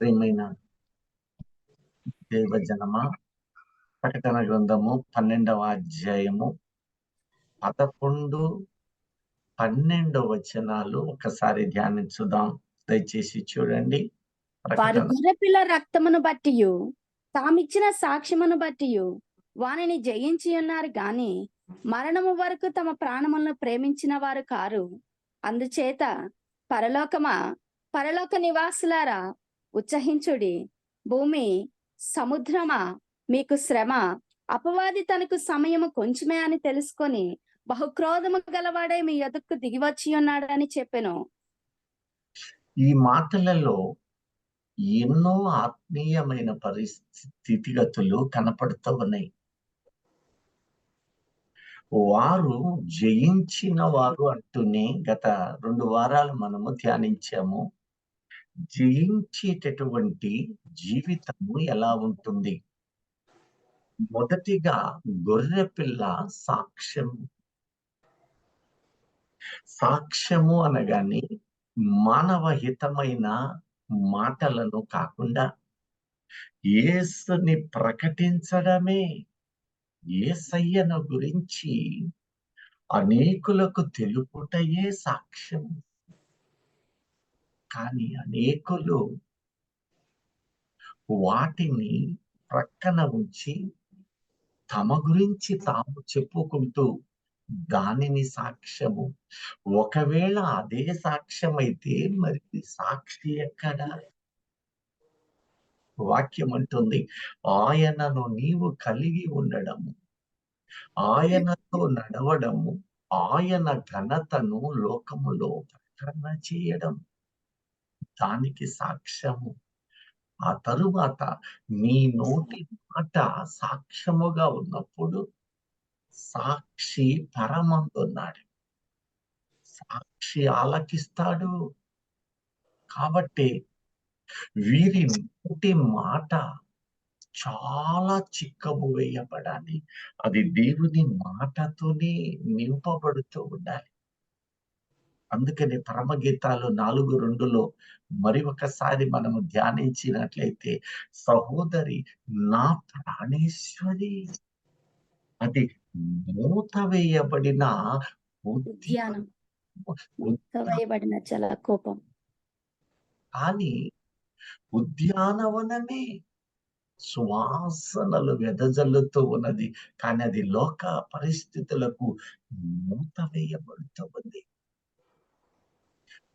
ప్రియమైన దేవజనమా, ప్రకటన గ్రంథము 12వ అధ్యాయము 11, 12 వచనాలు ఒకసారి ధ్యానించుదాం. దయచేసి చూడండి. వారు గొర్రెపిల్ల రక్తమును బట్టియు తామిచ్చిన సాక్ష్యమును బట్టియు వానిని జయించి ఉన్నారు గాని మరణము వరకు తమ ప్రాణములను ప్రేమించిన వారు కారు. అందుచేత పరలోక నివాసులారా ఉత్సహించుడి. భూమి సముద్రమా మీకు శ్రమ. అపవాది తనకు సమయము కొంచెమే అని తెలుసుకొని బహుక్రోధము గలవాడే మీ ఎదుకు దిగివచ్చి ఉన్నాడని చెప్పెను. ఈ మాటలలో ఎన్నో ఆత్మీయమైన పరిస్థితిగతులు కనపడుతూ ఉన్నాయి. వారు జయించిన వారు అంటూనే గత 2 వారాలు మనము ధ్యానించాము. జయించేటటువంటి జీవితము ఎలా ఉంటుంది? మొదటిగా గొర్రెపిల్ల సాక్ష్యము అనగానే మానవ హితమైన మాటలను కాకుండా యేసుని ప్రకటించడమే. యేసయ్యను గురించి అనేకులకు తెలుపుటయే సాక్ష్యం. కానీ అనేకులు వాటిని ప్రక్కన ఉంచి తమ గురించి తాము చెప్పుకుంటూ దానిని సాక్ష్యము. ఒకవేళ అదే సాక్ష్యం అయితే మరి సాక్షి ఎక్కడ? వాక్యం అంటుంది, ఆయనను నీవు కలిగి ఉండడము, ఆయనతో నడవడము, ఆయన ఘనతను లోకములో ప్రకటన చేయడం దానికి సాక్ష్యము. ఆ తరువాత నీ నోటి మాట సాక్ష్యముగా ఉన్నప్పుడు సాక్షి పరమందున్నాడు, సాక్షి ఆలకిస్తాడు. కాబట్టి వీరి నోటి మాట చాలా చిక్కము వేయబడాలి. అది దేవుని మాటతోనే నింపబడుతూ ఉండాలి. అందుకని పరమగీతాలు 4:2లో మరి ఒకసారి మనము ధ్యానించినట్లయితే, సహోదరి నా ప్రాణేశ్వరి, అది మూత వేయబడిన కోపం కానీ ఉద్యానవనమే సువాసనలు వెదజల్లుతూ ఉన్నది. కానీ అది లోక పరిస్థితులకు మూత వేయబడుతూ ఉంది.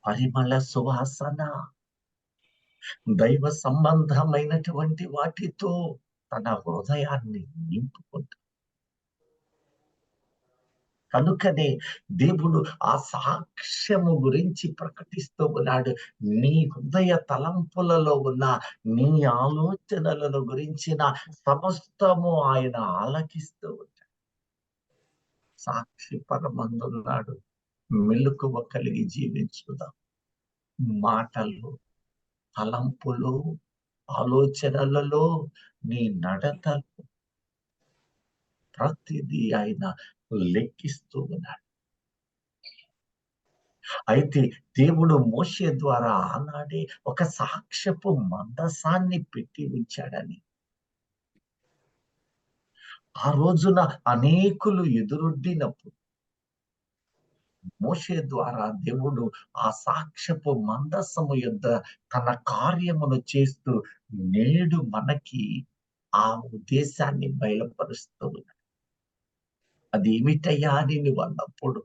పరిమళ సువాసన దైవ సంబంధమైనటువంటి వాటితో తన హృదయాన్ని నింపుకుంటాడు. కనుకనే దేవుడు ఆ సాక్ష్యము గురించి ప్రకటిస్తూ ఉన్నాడు. నీ హృదయ తలంపులలో ఉన్న నీ ఆలోచనలను గురించిన సమస్తము ఆయన ఆలకిస్తూ ఉంటాడు. సాక్షి పరమందున్నాడు. మెలకువ కలిగి జీవించుదాం. మాటలు, తలంపులు, ఆలోచనలలో, నీ నడతలు ప్రతిదీ ఆయన లెక్కిస్తూ ఉన్నాడు. అయితే దేవుడు మోషే ద్వారా ఆనాడే ఒక సాక్ష్యపు మందసాన్ని పెట్టి ఉంచాడని, ఆ రోజున అనేకులు ఎదురొడ్డినప్పుడు మోషే ద్వారా దేవుడు ఆ సాక్ష్యపు మందసము యొద్ద తన కార్యమును చేస్తూ నేడు మనకి ఆ ఉద్దేశాన్ని బయలుపరుస్తూ ఉన్నాడు. అది ఏమిటయ్యా అని నువ్వు అన్నప్పుడు,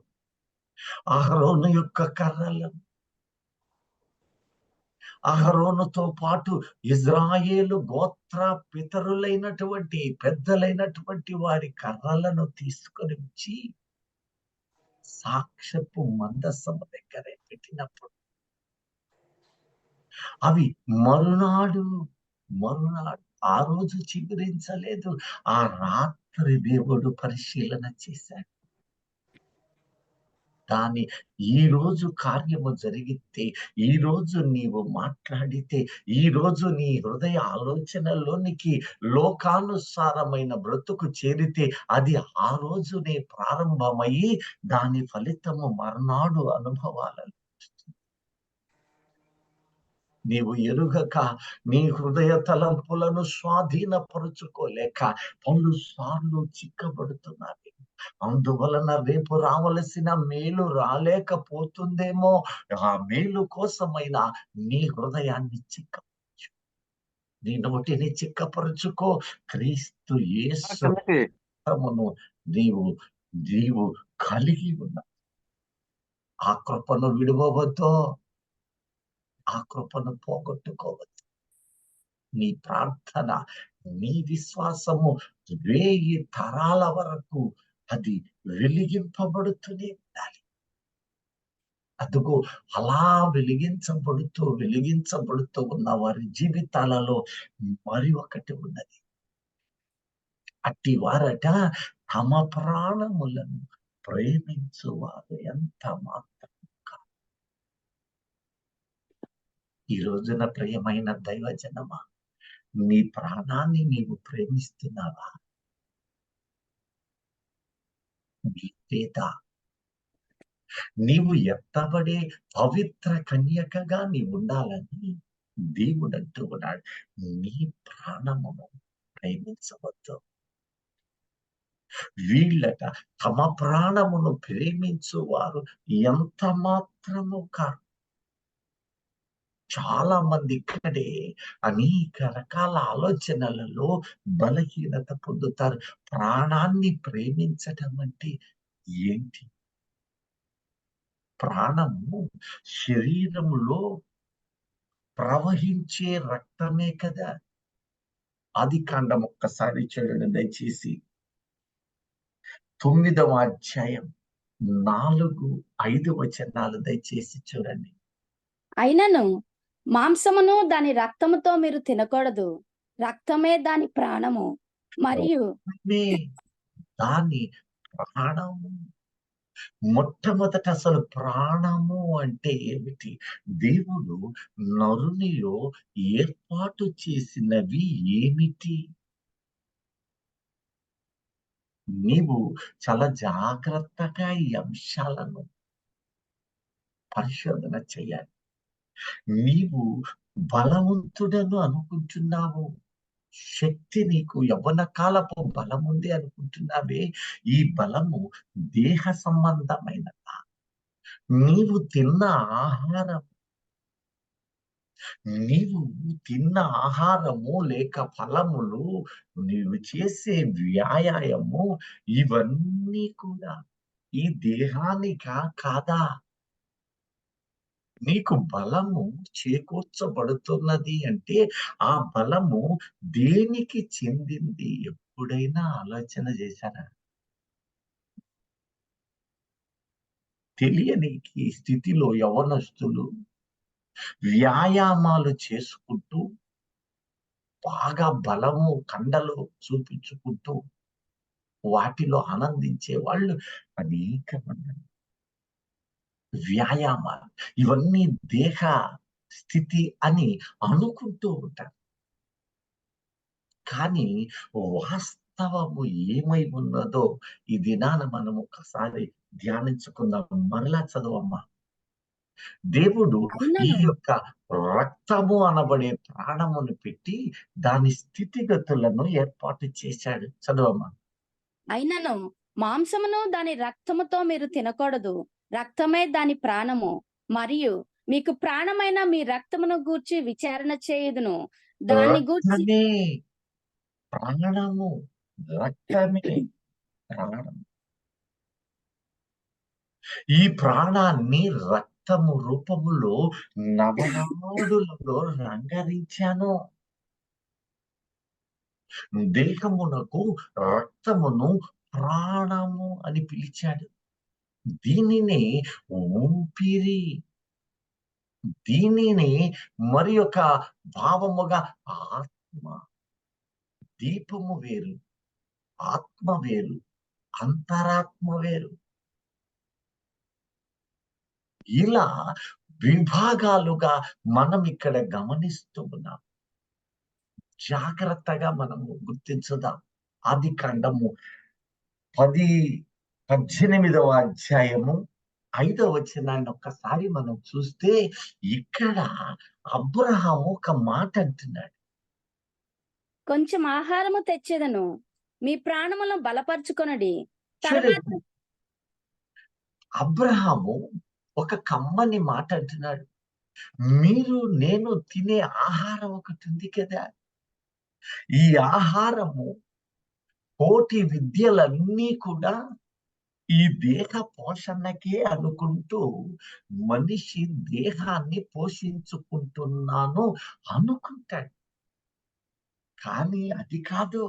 అహరోను యొక్క కర్రలను, అహరోనుతో పాటు ఇజ్రాయేలు గోత్ర పితరులైనటువంటి పెద్దలైనటువంటి వారి కర్రలను తీసుకొని వచ్చి సాక్ష్యపు మందసము దగ్గరే పెట్టినప్పుడు అవి మరునాడు ఆ రోజు చిగురించలేదు. ఆ రాత్రి దేవుడు పరిశీలన చేశాడు. కానీ ఈ రోజు కార్యము జరిగితే, ఈ రోజు నీవు మాట్లాడితే, ఈ రోజు నీ హృదయ ఆలోచనలోనికి లోకానుసారమైన బ్రతుకు చేరితే, అది ఆ రోజునే ప్రారంభమయ్యి దాని ఫలితము మర్నాడు అనుభవాలలో. నీవు ఎరుగక నీ హృదయ తలంపులను స్వాధీనపరుచుకోలేక పలు సార్లు చిక్కబడుతున్నావి. అందువలన రేపు రావలసిన మేలు రాలేకపోతుందేమో. ఆ మేలు కోసమైన నీ హృదయాన్ని నీ నోటిని చిక్కపరుచుకో. క్రీస్తు యేసు కిందకి రక్తమును నీవు నీవు కలిగి ఉన్న ఆ కృపను విడువవద్దో, ఆ కృపను పోగొట్టుకోవద్దు. నీ ప్రార్థన, నీ విశ్వాసము 1000 తరాల వరకు అది వెలిగింపబడుతూనే ఉండాలి. అదుగో అలా వెలిగించబడుతూ ఉన్న వారి జీవితాలలో మరి ఒకటి ఉన్నది. అట్టి వారట తమ ప్రాణములను ప్రేమించువారు ఎంత మాత్రం కాదు. ఈ రోజున ప్రియమైన దైవజనమా, నీ ప్రాణాన్ని నీవు ప్రేమిస్తున్నావా? నీ పేద నీవు ఎత్తబడే పవిత్ర కన్యకగా నీవు ఉండాలని దేవుడు అంటూ ఉన్నాడు. నీ ప్రాణమును ప్రేమించవద్దు. వీళ్ళట తమ ప్రాణమును ప్రేమించువారు ఎంత మాత్రము కాదు. చాలా మంది ఇక్కడే అనేక రకాల ఆలోచనలలో బలహీనత పొందుతారు. ప్రాణాన్ని ప్రేమించటం అంటే ఏంటి? ప్రాణము శరీరములో ప్రవహించే రక్తమే కదా. ఆదికాండం ఒక్కసారి చూడండి దయచేసి. 9వ అధ్యాయం 4-5 వచనాలు దయచేసి చూడండి. అయినను మాంసమును దాని రక్తముతో మీరు తినకూడదు. రక్తమే దాని ప్రాణము మరియు దాని ప్రాణము. మొట్టమొదట అసలు ప్రాణము అంటే ఏమిటి? దేవుడు నరునిలో ఏర్పాటు చేసినవి ఏమిటి? నీవు చాలా జాగ్రత్తగా ఈ అంశాలను పరిశోధన చేయాలి. నీవు బలవంతుడను అనుకుంటున్నావు. శక్తి నీకు యవ్వన కాలపు బలం ఉంది అనుకుంటున్నావే. ఈ బలము దేహ సంబంధమైనదా? నీవు తిన్న ఆహారము లేక ఫలములు, నీవు చేసే వ్యాయామము, ఇవన్నీ కూడా ఈ దేహానికా కాదా? నీకు బలము చేకూర్చబడుతున్నది అంటే ఆ బలము దేనికి చెందింది? ఎప్పుడైనా ఆలోచన చేశారా? తెలియని ఈ స్థితిలో యవ్వనస్తులు వ్యాయామాలు చేసుకుంటూ బాగా బలము కండలు చూపించుకుంటూ వాటిలో ఆనందించే వాళ్ళు అనేక మంది. వ్యాయామాలు ఇవన్నీ దేహ స్థితి అని అనుకుంటూ ఉంటారు. కానీ వాస్తవము ఏమై ఉన్నదో ఈ దినాన మనం ఒకసారి ధ్యానించుకుందాం. మరలా చదవమ్మా. దేవుడు ఈ యొక్క రక్తము అనబడే ప్రాణమును పెట్టి దాని స్థితిగతులను ఏర్పాటు చేశాడు. చదవమ్మా. అయినను మాంసమును దాని రక్తముతో మీరు తినకూడదు. రక్తమే దాని ప్రాణము మరియు మీకు ప్రాణమైన మీ రక్తమును గూర్చి విచారణ చేయుదును. దాన్ని గూర్చి రక్తమే ప్రాణము, రక్తమే ప్రాణం. ఈ ప్రాణాన్ని రక్తము రూపములో నవనాడులలో రంగరించాను. దేహమునకు రక్తమును ప్రాణము అని పిలిచాడు. దీనిని ఊపిరి, దీనిని మరి ఒక భావముగా ఆత్మ. దీపము వేరు, ఆత్మ వేరు, అంతరాత్మ వేరు. ఇలా విభాగాలుగా మనం ఇక్కడ గమనిస్తూ ఉన్నాం. జాగ్రత్తగా మనము గుర్తించుదాం. ఆదికాండము 18వ అధ్యాయము 5వ వచనాన్ని ఒక్కసారి మనం చూస్తే ఇక్కడ అబ్రహాము ఒక మాట అంటున్నాడు. కొంచెం ఆహారము తెచ్చేదను, మీ ప్రాణములను బలపరుచుకొనుడి. తర్వాత చూడండి, అబ్రహాము ఒక కమ్మని మాట అంటున్నాడు. నేను తినే ఆహారం ఒకటి ఉంది కదా! ఈ ఆహారము కోటి విద్యలన్నీ కూడా ఈ దేహ పోషణకే అనుకుంటూ మనిషి దేహాన్ని పోషించుకుంటున్నాను అనుకుంటాడు. కానీ అది కాదు.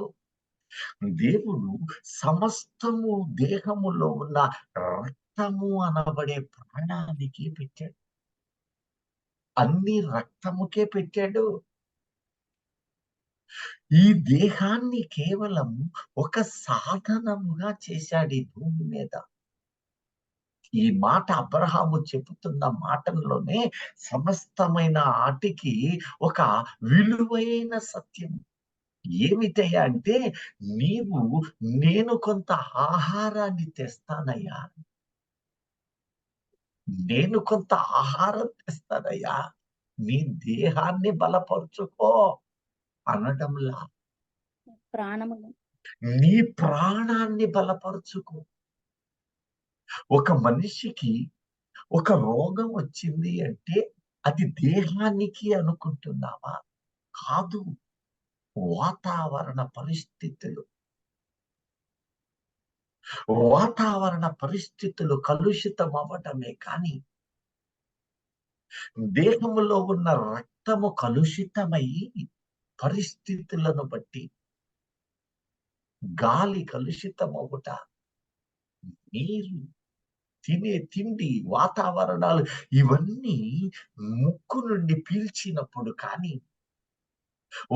దేవుడు సమస్తము దేహములో ఉన్న రక్తము అనబడే ప్రాణానికి పెట్టాడు. అన్ని రక్తముకే పెట్టాడు. ఈ దేహాన్ని కేవలం ఒక సాధనముగా చేశాడు ఈ భూమి మీద. ఈ మాట అబ్రహాము చెబుతున్న మాటల్లోనే సమస్తమైన ఆటికి ఒక విలువైన సత్యం. ఏమిటయ్యా అంటే, నీవు నేను కొంత ఆహారాన్ని తెస్తానయ్యా. నేను కొంత ఆహారం తెస్తానయ్యా. నీ దేహాన్ని బలపరుచుకో అనడంలా, ప్రాణములు నీ ప్రాణాన్ని బలపరుచుకో. ఒక మనిషికి ఒక రోగం వచ్చింది అంటే అది దేహానికి అనుకుంటున్నావా? కాదు. వాతావరణ పరిస్థితులు. వాతావరణ పరిస్థితులు కలుషితం అవ్వటమే కానీ, దేహములో ఉన్న రక్తము కలుషితమై పరిస్థితులను బట్టి గాలి కలుషితమవుట, నీరు, తినే తిండి, వాతావరణాలు ఇవన్నీ ముక్కు నుండి పీల్చినప్పుడు కానీ,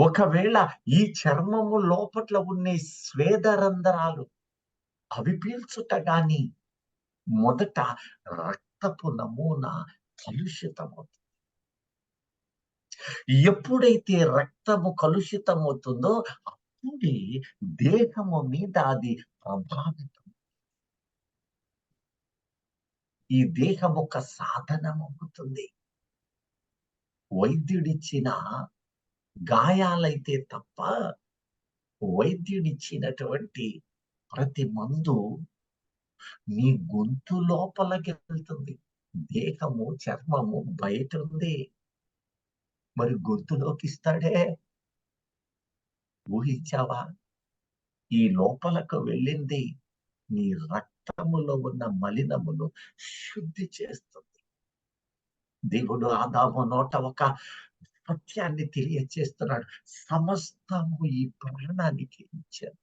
ఒకవేళ ఈ చర్మము లోపట్ల ఉండే స్వేద రంధ్రాలు అవి పీల్చుట గాని మొదట రక్తపు నమూనా కలుషితమవుతుంది. ఎప్పుడైతే రక్తము కలుషితమవుతుందో అప్పుడే దేహము మీద అది ప్రభావితం. ఈ దేహం ఒక సాధనం అవుతుంది. వైద్యుడిచ్చిన గాయాలైతే తప్ప వైద్యుడిచ్చినటువంటి ప్రతి మందు నీ గొంతు లోపలికి వెళ్తుంది. దేహము, చర్మము బయట ఉంది. మరి గొంతులోకి ఇస్తాడే? ఊహించావా? ఈ లోపలకు వెళ్ళింది నీ రక్తములో ఉన్న మలినమును శుద్ధి చేస్తుంది. దేవుడు ఆదాము నోట ఒక సత్యాన్ని తెలియచేస్తున్నాడు. సమస్తము ఈ ప్రాణానికి ఇచ్చాను.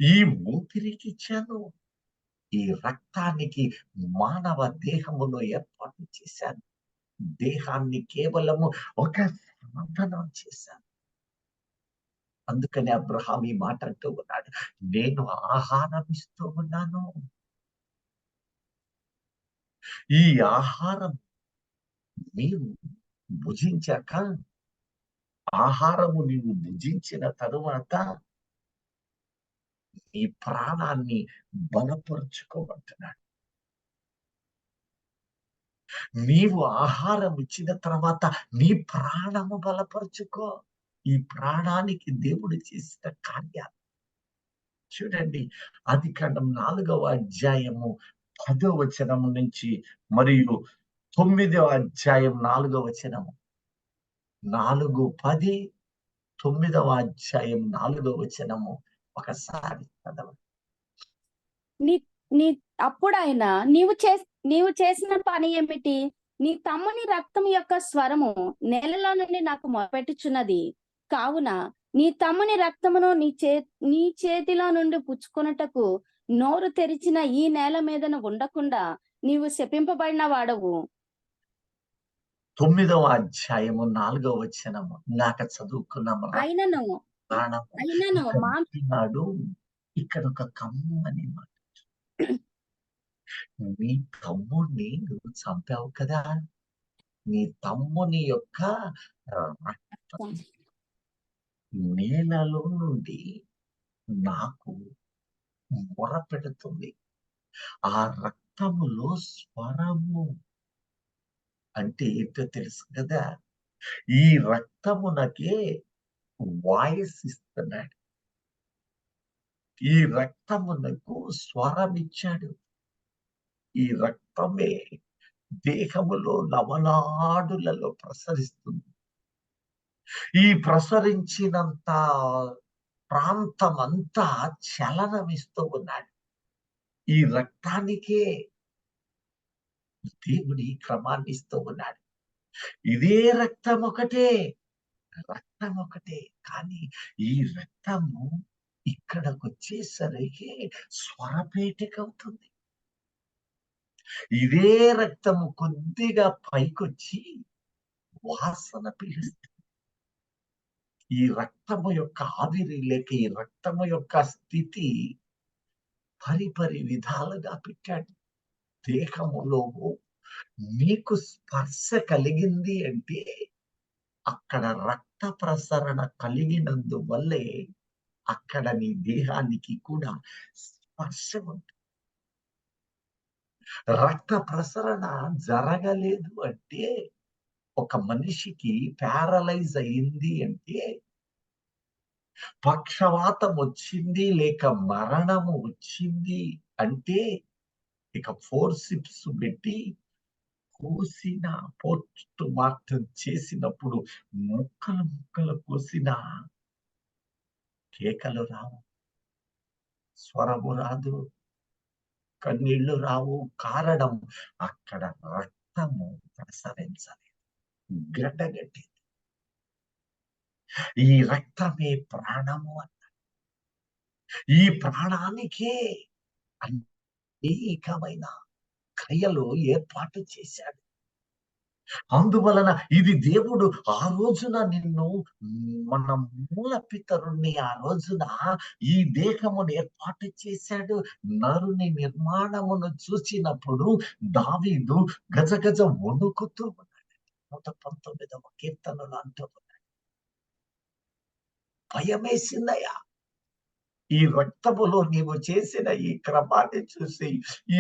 ఈ ఊపిరికి ఇచ్చాను. ఈ రక్తానికి మానవ దేహములో ఏర్పాటు చేశాను. దేహాన్ని కేవలము ఒక సాధనం చేశాను. అందుకని అబ్రహాం ఈ మాట అంటూ ఉన్నాడు. నేను ఆహారం ఇస్తూ ఉన్నాను. ఈ ఆహారం నీవు భుజించాక, ఆహారము నీవు భుజించిన తరువాత నీ ప్రాణాన్ని బలపరుచుకోమంటున్నాడు. నీవు ఆహారం ఇచ్చిన తర్వాత నీ ప్రాణము బలపరుచుకో. ఈ ప్రాణానికి దేవుడు చేసిన కార్యాలు చూడండి. ఆదికాండం 4వ అధ్యాయము 10వ వచనము నుంచి మరియు 9వ అధ్యాయం 4వ వచనము. 4, 10, 9వ అధ్యాయం 4వ వచనము ఒకసారి చదవండి. నీ నీ అప్పుడాయన నీవు చేసిన పని ఏమిటి? నీ తమ్ముని రక్తం యొక్క స్వరము నేలలో నుండి నాకు మొరపెట్టుచున్నది. కావున నీ తమ్ముని రక్తమును నీ చేతిలో నుండి పుచ్చుకొనుటకు నోరు తెరిచిన ఈ నేల మీదన ఉండకుండా నీవు శపింపబడిన వాడవు. 9వ అధ్యాయము 4వ వచనము ఇందాక చదువుకున్నాం. అయినను ప్రాణము అయినను మా అంటున్నాడు. ఇక్కడ ఒక కమ్మని మాట. నీ తమ్ముడిని నువ్వు చంపావు కదా! నీ తమ్ముని యొక్క రక్తం నేలలో నుండి నాకు మొరపెడుతుంది. ఆ రక్తం రక్తములో స్వరము అంటే ఏంటో తెలుసు కదా! ఈ రక్తమునకే వాయిస్ ఇస్తున్నాడు. ఈ రక్తమునకు స్వరమిచ్చాడు. ఈ రక్తమే దేహములో నవనాడులలో ప్రసరిస్తుంది. ఈ ప్రసరించినంత ప్రాంతమంతా చలనమిస్తూ ఉన్నాడు. ఈ రక్తానికే దేవుడు ఈ క్రమాన్ని ఇస్తూ ఉన్నాడు. ఇదే రక్తం ఒకటే, రక్తం ఒకటే. కానీ ఈ రక్తము ఇక్కడకొచ్చేసరికి స్వరపేటికవుతుంది. ఇదే రక్తము కొద్దిగా పైకొచ్చి వాసన పీలుస్తుంది. ఈ రక్తము యొక్క ఆవిరి లేక ఈ రక్తము యొక్క స్థితి పరిపరి విధాలుగా పెట్టాడు. దేహములో నీకు స్పర్శ కలిగింది అంటే అక్కడ రక్త ప్రసరణ కలిగినందువల్లే అక్కడ నీ దేహానికి కూడా స్పర్శ ఉంటుంది. రక్త ప్రసరణ జరగలేదు అంటే ఒక మనిషికి ప్యారలైజ్ అయింది అంటే పక్షవాతం వచ్చింది లేక మరణము వచ్చింది అంటే ఇక ఫోర్సిప్స్ పెట్టి కోసిన పోస్ట్ మార్టం చేసినప్పుడు ముక్కలు ముక్కలు కోసిన కేకలు రావు, స్వరము రాదు, కన్నీళ్లు రావు. కారణం అక్కడ రక్తము ప్రసరించలేదు, గడ్డగట్టి. ఈ రక్తమే ప్రాణము అన్న. ఈ ప్రాణానికే అనేకమైన క్రియలు ఏర్పాటు చేశాడు. అందువలన ఇది దేవుడు ఆ రోజున నిన్ను మన మూల పితరుణ్ణి ఆ రోజున ఈ దేహమును ఏర్పాటు చేశాడు. నరుని నిర్మాణమును చూసినప్పుడు దావీదు గజగజ వణుకుతూ ఉన్నాడు. 119వ కీర్తనలు అంటూ ఉన్నాడు, భయమేసిందయ్యా ఈ రక్తములో నీవు చేసిన ఈ క్రమాన్ని చూసి.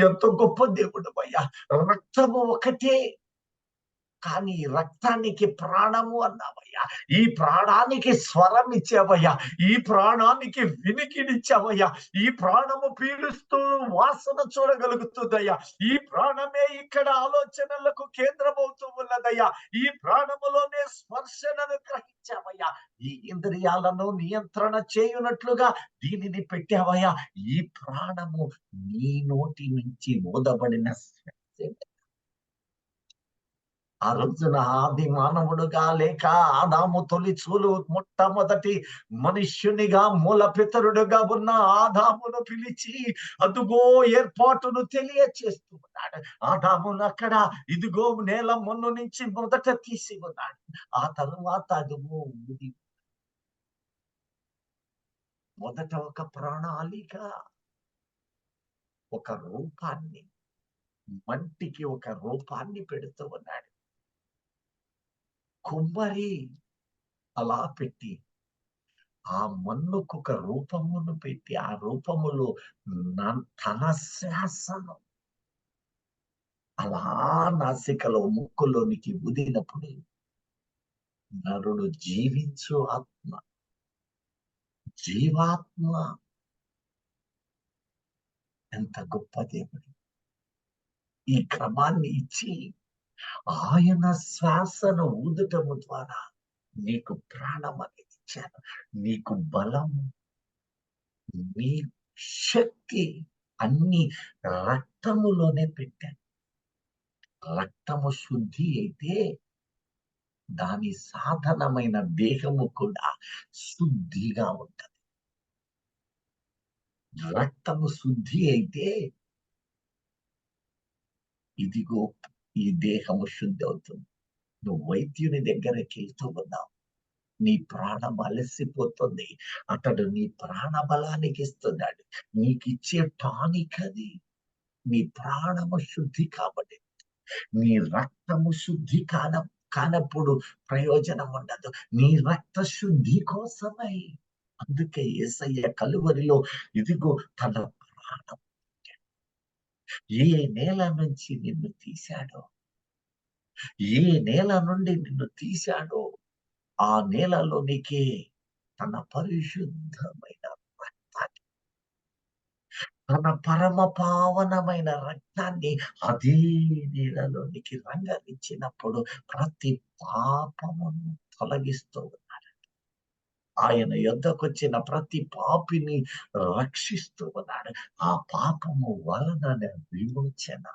ఎంత గొప్ప దేవుడు అయ్యా! రక్తము ఒకటే, కానీ ఈ రక్తానికి ప్రాణము అన్నావయ్యా. ఈ ప్రాణానికి స్వరం ఇచ్చావయ్యా. ఈ ప్రాణానికి వినికిడిచ్చావయ్యా. ఈ ప్రాణము పీలుస్తూ వాసన చూడగలుగుతుందయ్యా. ఈ ప్రాణమే ఇక్కడ ఆలోచనలకు కేంద్రమవుతూ ఉన్నదయ్యా. ఈ ప్రాణములోనే స్పర్శనను గ్రహించావయ్యా. ఈ ఇంద్రియాలను నియంత్రణ చేయునట్లుగా దీనిని పెట్టావయ్యా. ఈ ప్రాణము నీ నోటి నుంచి ఊదబడిన శ్వాసే. ఆ రోజున ఆది మానవుడుగా లేక ఆదాము తొలిచూలు మొట్టమొదటి మనుష్యునిగా మూల పితరుడుగా ఉన్న ఆదామును పిలిచి అదుగో ఏర్పాటును తెలియచేస్తూ ఉన్నాడు. ఆదామును అక్కడ ఇదిగో నేల మొన్ను నుంచి మొదట తీసి ఉన్నాడు. ఆ తరువాత అదుగో మొదట ఒక ప్రణాళిక, ఒక రూపాన్ని, మంటికి ఒక రూపాన్ని పెడుతూ ఉన్నాడు. కుమ్మరి అలా పెట్టి ఆ మన్నుకు ఒక రూపమును పెట్టి ఆ రూపములో తన శ్వాసను అలా నాసికలో ముక్కులోనికి ఊదినప్పుడు నరుడు జీవించు ఆత్మ, జీవాత్మ. ఎంత గొప్ప దేవుడు! ఈ క్రమాన్ని ఇచ్చి ఆయన శ్వాసను ఊదటము ద్వారా నీకు ప్రాణం అనేది ఇచ్చాను. నీకు బలము, నీ శక్తి అన్ని రక్తములోనే పెట్టాను. రక్తము శుద్ధి అయితే దాని సాధనమైన దేహము కూడా శుద్ధిగా ఉంటది. రక్తము శుద్ధి అయితే ఇదిగో ఈ దేహము శుద్ధి అవుతుంది. నువ్వు వైద్యుని దగ్గరికి వెళ్తూ ఉన్నావు, నీ ప్రాణం అలసిపోతుంది, అతడు నీ ప్రాణ బలానికి ఇస్తున్నాడు. నీకిచ్చే టానిక్ అది. నీ ప్రాణము శుద్ధి కాబట్టి. నీ రక్తము శుద్ధి కానప్పుడు ప్రయోజనం ఉండదు. నీ రక్త శుద్ధి కోసమై అందుకే యేసయ్య కలువరిలో ఇదిగో తన ప్రాణం ఏ నేల నుంచి నిన్ను తీశాడో, ఏ నేల నుండి నిన్ను తీశాడో, ఆ నేలలోనికే తన పరిశుద్ధమైన రక్తాన్ని, తన పరమ పావనమైన రక్తాన్ని అదే నీళ్ళలోనికి రంగరించినప్పుడు ప్రతి పాపమును తొలగిస్తూ ఉన్నాడు. ఆయన యొద్దకొచ్చిన ప్రతి పాపిని రక్షిస్తూ ఉన్నాడు. ఆ పాపము వలన విమోచన,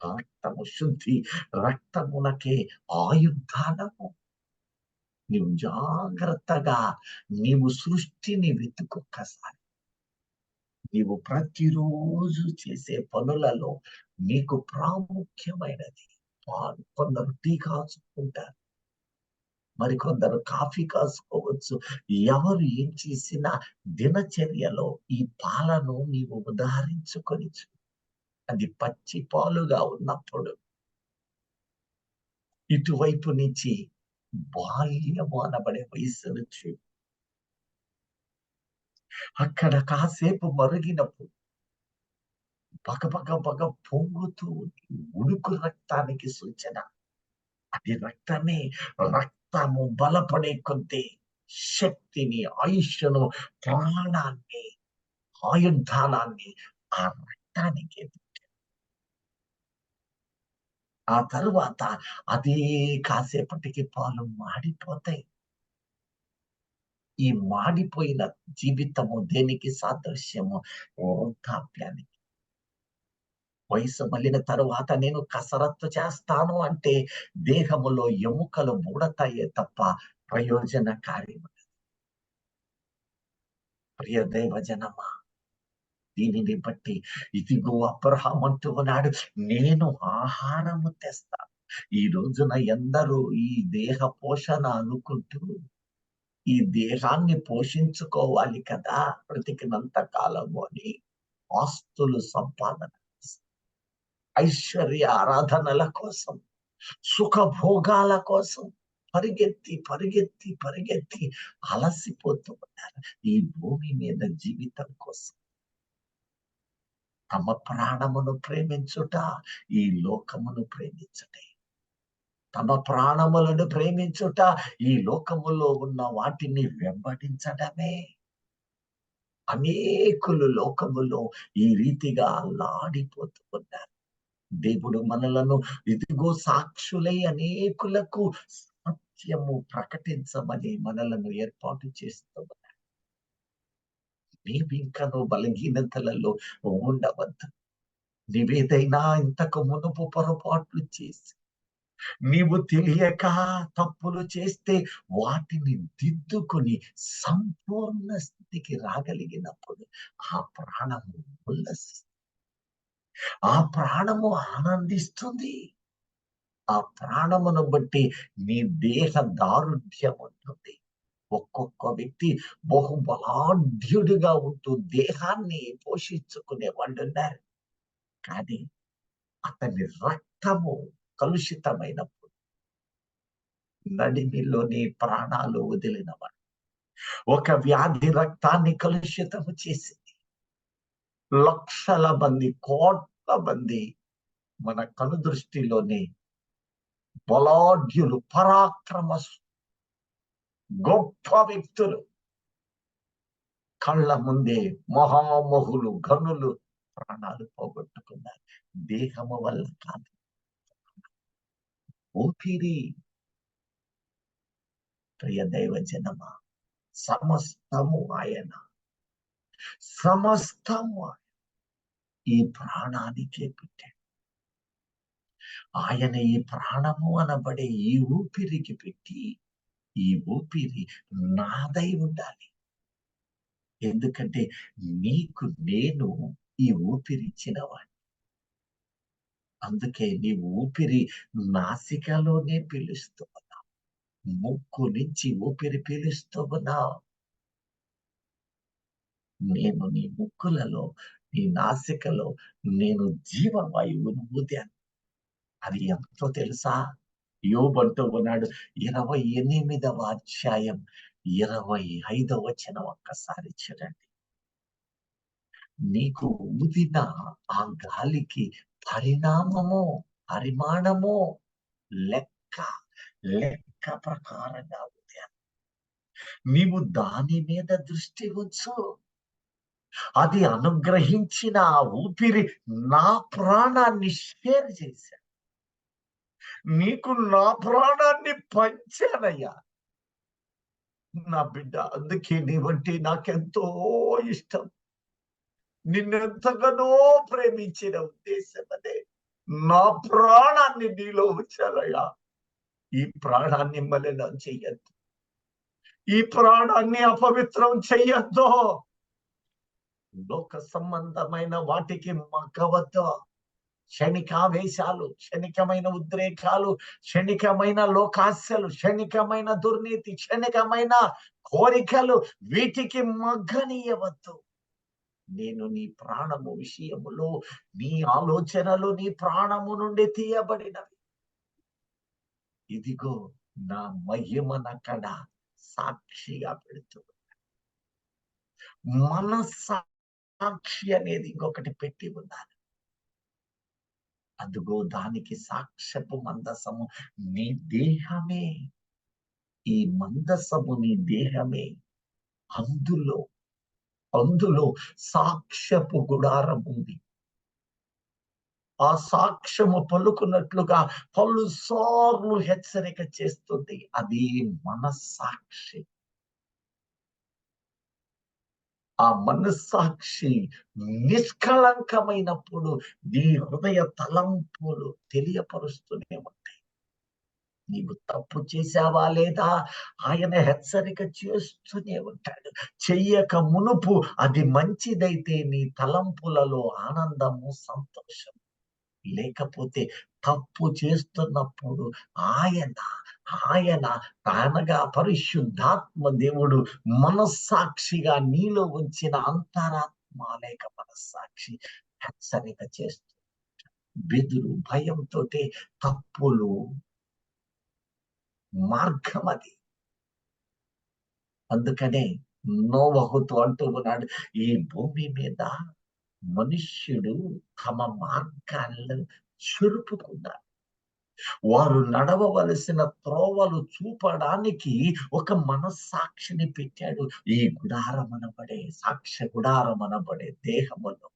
రక్తము శుద్ధి, రక్తమునకే ఆయుర్దానము. నీవు జాగ్రత్తగా నీవు సృష్టిని వెతుకొక్కసారి. నీవు ప్రతిరోజు చేసే పనులలో నీకు ప్రాముఖ్యమైనది కొందరు టీ కాచుకుంటారు, మరికొందరు కాఫీ కాసుకోవచ్చు. ఎవరు ఏం చేసినా దినచర్యలో ఈ పాలను నీవు ఉదాహరించుకొని అది పచ్చి పాలుగా ఉన్నప్పుడు ఇటువైపు నుంచి బాల్యము అనబడే వయస్సును అక్కడ కాసేపు మరిగినప్పుడు బగ పొంగుతూ ఉడుకు రక్తానికి సూచన. అది రక్తమే. రక్తము బలపడే కొద్దీ శక్తిని, ఆయుష్ను, ప్రాణాన్ని, ఆయుర్ధానాన్ని ఆ రక్తానికి. ఆ తరువాత అదే కాసేపటికి పాలు మాడిపోతాయి. ఈ మాడిపోయిన జీవితము దేనికి సాదృశ్యము? వృద్ధాప్యానికి. వయసు మళ్ళిన తరువాత నేను కసరత్తు చేస్తాను అంటే దేహములో ఎముకలు ఊడతాయే తప్ప ప్రయోజనకార్యము. ప్రియ దైవజనమా, దీనిని బట్టి ఇదిగో అబ్రహాము అంటూ ఉన్నాడు, నేను ఆహారము తెస్తాను. ఈ రోజున ఎందరూ ఈ దేహ పోషణ అనుకుంటూ ఈ దేహాన్ని పోషించుకోవాలి కదా బ్రతికినంత కాలము అని ఆస్తులు సంపాదన, ఐశ్వర్య ఆరాధనల కోసం, సుఖభోగాల కోసం పరిగెత్తి అలసిపోతూ ఉన్నారు. ఈ భూమి మీద జీవితం కోసం తమ ప్రాణమును ప్రేమించుట ఈ లోకమును ప్రేమించుటే. తమ ప్రాణములను ప్రేమించుట ఈ లోకములో ఉన్న వాటిని వెంబడించడమే. అనేకులు లోకములో ఈ రీతిగా అల్లాడిపోతూ ఉన్నారు. దేవుడు మనలను ఇదిగో సాక్షులై అనేకులకు సత్యము ప్రకటించమని మనలను ఏర్పాటు చేస్తూ ఉన్నారు. నీవింకను బలహీనతలలో ఉండవద్దు. నీవేదైనా ఇంతకు మునుపు పొరపాట్లు చేసి నీవు తెలియక తప్పులు చేస్తే వాటిని దిద్దుకొని సంపూర్ణ స్థితికి రాగలిగినప్పుడు ఆ ప్రాణము ఉల్లసిస్తుంది. ఆ ప్రాణము ఆనందిస్తుంది. ఆ ప్రాణమును బట్టి నీ దేహ దారుఢ్యం ఉంటుంది. ఒక్కొక్క వ్యక్తి బహుబలాఢ్యుడిగా ఉంటూ దేహాన్ని పోషించుకునే వాళ్ళు ఉన్నారు. కానీ అతని రక్తము కలుషితమైనప్పుడు నడిమిలోని ప్రాణాలు వదిలినవాడు. ఒక వ్యాధి రక్తాన్ని కలుషితము చేసింది. లక్షల మంది, కోట్ల మంది మన కనుదృష్టిలోని బలాఢ్యులు, గొప్ప వ్యక్తులు కళ్ళ ముందే మహామహులు, గనులు ప్రాణాలు పోగొట్టుకున్నారు. దేహము వల్ల కాదు, ఊపిరి. ప్రియ దైవ జనమా, సమస్తము ఆయన, సమస్తము ఈ ప్రాణానికే పెట్టాడు. ఆయన ఈ ప్రాణము అనబడే ఈ ఊపిరికి పెట్టి ఈ ఊపిరి నాదై ఉండాలి. ఎందుకంటే నీకు నేను ఈ ఊపిరిచ్చినవాడిని. అందుకే నీవు ఊపిరి నాసికలోనే పీలుస్తూ ఉన్నావు. ముక్కు నుంచి ఊపిరి పీలుస్తూ ఉన్నావు. నేను నీ ముక్కులలో, నీ నాసికలో నేను జీవవాయువును ఊదాను. అది ఎంతో తెలుసా? యోబు అంటూ ఉన్నాడు, 28వ అధ్యాయం 25వ వచనం ఒక్కసారి చూడండి. నీకు ఊదిన ఆ గాలికి పరిమాణము లెక్క లెక్క ప్రకారంగా ఉంది. నీవు దాని మీద దృష్టి ఉంచు. అది అనుగ్రహించిన ఆ ఊపిరి నా ప్రాణాన్ని షేర్ చేశా. నీకు నా ప్రాణాన్ని పంచానయ్యా నా బిడ్డ. అందుకే నీవంటే నాకెంతో ఇష్టం. నిన్నెంతగానో ప్రేమించిన ఉద్దేశం అదే. నా ప్రాణాన్ని నీలో ఉంచానయ్యా. ఈ ప్రాణాన్ని మలినం చెయ్యొద్దు. ఈ ప్రాణాన్ని అపవిత్రం చెయ్యొద్దు. లోక సంబంధమైన వాటికి మగ్గవద్దు. క్షణికావేశాలు, క్షణికమైన ఉద్రేకాలు, క్షణికమైన లోకాస్యలు, క్షణికమైన దుర్నీతి, క్షణికమైన కోరికలు, వీటికి మగ్గనీయవద్దు. నేను నీ ప్రాణము విషయములో, నీ ఆలోచనలు నీ ప్రాణము నుండి తీయబడినవి. ఇదిగో నా మహిమనక్కడ సాక్షిగా పెడుతుంది. మనస్సాక్షి అనేది ఇంకొకటి పెట్టి ఉన్నాను. అదుగో దానికి సాక్ష్యపు మందసము నీ దేహమే. ఈ మందసము నీ దేహమే. అందులో అందులో సాక్ష్యపు గుడారం ఉంది. ఆ సాక్ష్యము పలుకున్నట్లుగా పలుసార్లు హెచ్చరిక చేస్తుంది. అది మనస్సాక్షి. ఆ మనస్సాక్షి నిష్కళంకమైనప్పుడు నీ హృదయ తలంపులు తెలియపరుస్తూనే ఉంటాయి. నీవు తప్పు చేశావా లేదా ఆయన హెచ్చరిక చేస్తూనే ఉంటాడు. చెయ్యక మునుపు అది మంచిదైతే నీ తలంపులలో ఆనందము, సంతోషం. లేకపోతే తప్పు చేస్తున్నప్పుడు ఆయన ఆయన తానగా పరిశుద్ధాత్మ దేవుడు మనస్సాక్షిగా నీలో ఉంచిన అంతరాత్మ లేక మనస్సాక్షి హెచ్చరిక చేస్తూ బెదురు భయంతో తప్పులు మార్గం అది. అందుకనే నోవహుతో అంటూ ఉన్నాడు, ఈ భూమి మీద మనుష్యుడు తమ మార్గాలను చురుపుకున్నారు. వారు నడవవలసిన త్రోవలు చూపడానికి ఒక మనస్సాక్షిని పెట్టాడు. ఈ గుడారం అనబడే సాక్ష్య గుడారం అనబడే దేహములో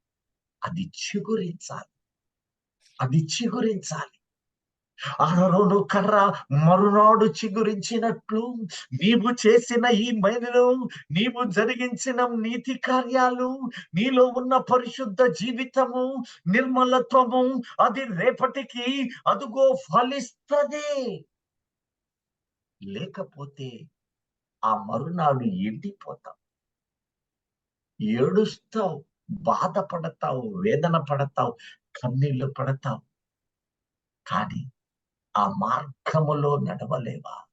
అది చిగురించాలి. అది చిగురించాలి. అహరోను కర్ర మరునాడు చిగురించినట్లు నీవు చేసిన ఈ మైలులు, నీవు జరిగించిన నీతి కార్యాలు, నీలో ఉన్న పరిశుద్ధ జీవితము, నిర్మలత్వము, అది రేపటికి అదుగో ఫలిస్తది. లేకపోతే ఆ మరునాడు ఎండిపోతావు, ఏడుస్తావు, బాధపడతావు, వేదన పడతావు, కన్నీళ్లు పడతావు. కానీ ఆ మార్గములో నడవలేవా?